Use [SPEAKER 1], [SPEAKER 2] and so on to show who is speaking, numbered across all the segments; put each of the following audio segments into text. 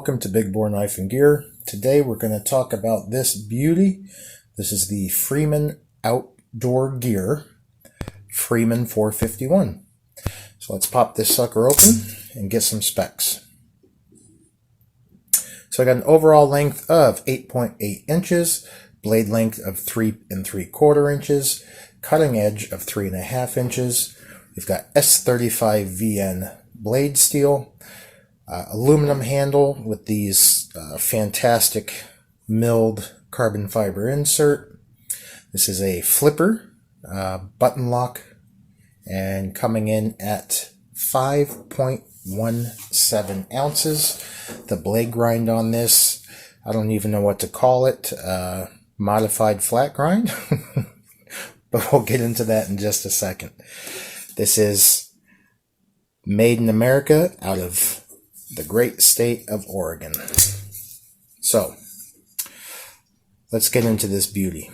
[SPEAKER 1] welcome to Big Bore Knife and Gear. Today we're going to talk about this beauty. This is the Freeman Outdoor Gear Freeman 451. So let's pop this sucker open and get some specs. So I got an overall length of 8.8 inches, blade length of 3 3/4 inches, cutting edge of 3.5 inches. We've got S35 VN blade steel. Aluminum handle with these fantastic milled carbon fiber insert. This is a flipper button lock and coming in at 5.17 ounces. The blade grind on this, I don't even know what to call it, modified flat grind, but we'll get into that in just a second. This is made in America out of the great state of Oregon. So, let's get into this beauty.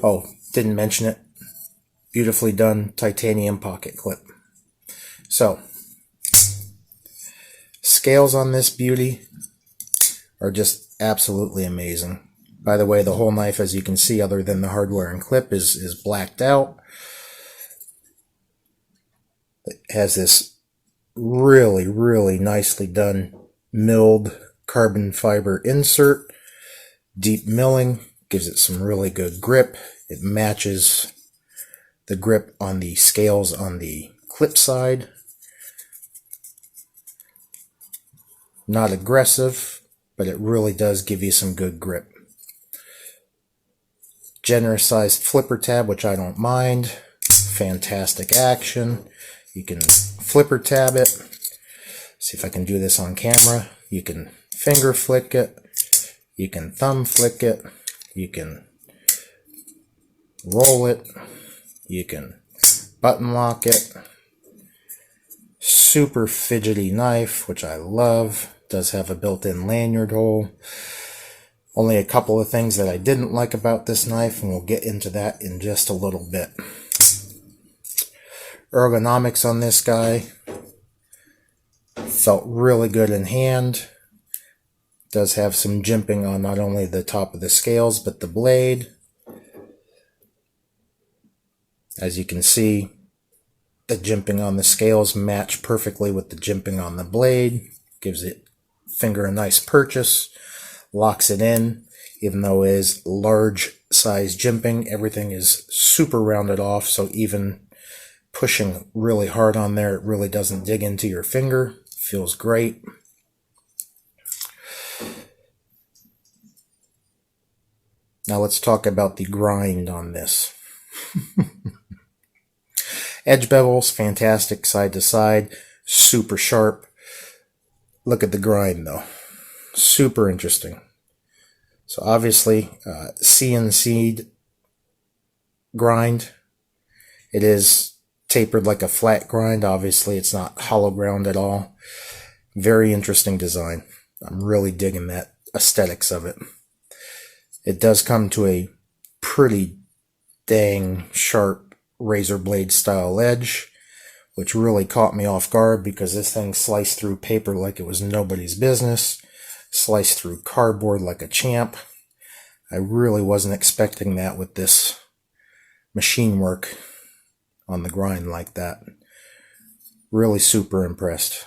[SPEAKER 1] Oh, didn't mention it. Beautifully done titanium pocket clip. So, scales on this beauty are just absolutely amazing. By the way, the whole knife, as you can see, other than the hardware and clip, is blacked out. It has this really nicely done milled carbon fiber insert. Deep milling gives it some really good grip. It matches the grip on the scales on the clip side. Not aggressive, but it really does give you some good grip. Generous sized flipper tab, which I don't mind. Fantastic action. You can flipper tab it. See if I can do this on camera. You can finger flick it. You can thumb flick it. You can roll it. You can button lock it. Super fidgety knife, which I love. Does have a built-in lanyard hole. Only a couple of things that I didn't like about this knife, and we'll get into that in just a little bit. Ergonomics on this guy felt really good in hand. Does have some jimping on not only the top of the scales but the blade. As you can see, the jimping on the scales match perfectly with the jimping on the blade. Gives it finger a nice purchase. Locks it in. Even though it is large size jimping, everything is super rounded off, so even pushing really hard on there, it really doesn't dig into your finger. Feels great. Now let's talk about the grind on this. Edge bevels, fantastic side to side, super sharp. Look at the grind though. Super interesting. So obviously, CNC'd grind. It is tapered like a flat grind. Obviously, it's not hollow ground at all. Very interesting design. I'm really digging that aesthetics of it. It does come to a pretty dang sharp razor blade style edge, which really caught me off guard because this thing sliced through paper like it was nobody's business. Sliced through cardboard like a champ. I really wasn't expecting that with this machine work on the grind like that. Really super impressed.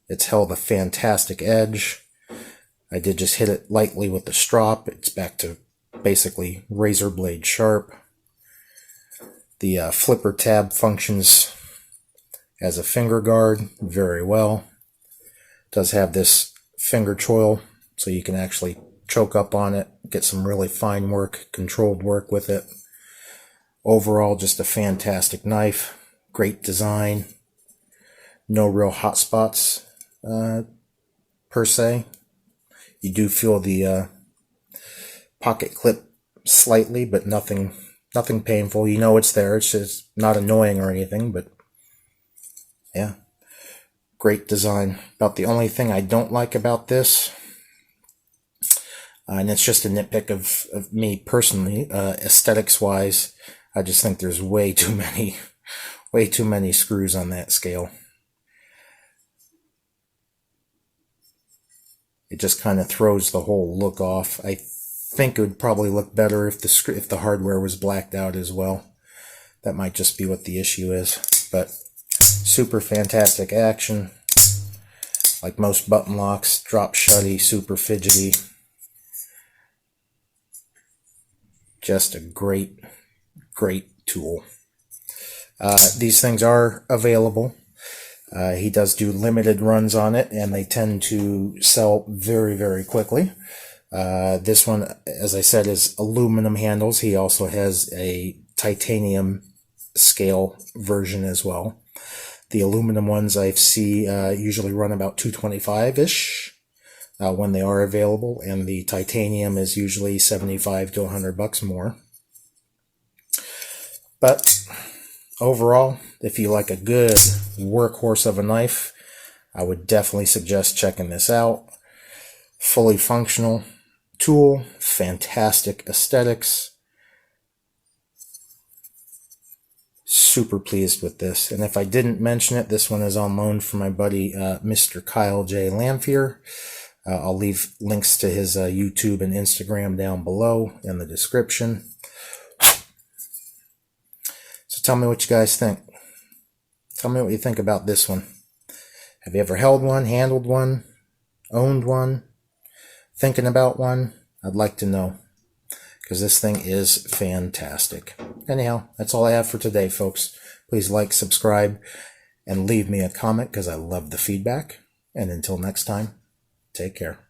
[SPEAKER 1] It's held a fantastic edge. I did just hit it lightly with the strop. It's back to basically razor blade sharp. The flipper tab functions as a finger guard very well. Does have this finger choil, so you can actually choke up on it, get some really fine work, controlled work with it. Overall, just a fantastic knife. Great design. No real hot spots per se. You do feel the pocket clip slightly, but nothing painful. You know it's there. It's just not annoying or anything, but yeah. Great design. About the only thing I don't like about this, and it's just a nitpick of me personally, aesthetics wise, I just think there's way too many screws on that scale. It just kind of throws the whole look off. I think it would probably look better if the hardware was blacked out as well. That might just be what the issue is. But super fantastic action. Like most button locks, drop shutty, super fidgety. Just a great, great tool. These things are available. He does do limited runs on it, and they tend to sell very, very quickly. This one, as I said, is aluminum handles. He also has a titanium scale version as well. The aluminum ones I see usually run about $225-ish when they are available, and the titanium is usually $75 to $100 more. But overall, if you like a good workhorse of a knife, I would definitely suggest checking this out. Fully functional tool, fantastic aesthetics. Super pleased with this. And if I didn't mention it, this one is on loan from my buddy Mr. Kyle J. Lamphere. I'll leave links to his YouTube and Instagram down below in the description. So tell me what you guys think. Tell me what you think about this one. Have you ever held one, handled one, owned one, thinking about one? I'd like to know, because this thing is fantastic. Anyhow, that's all I have for today, folks. Please like, subscribe, and leave me a comment, because I love the feedback. And until next time, take care.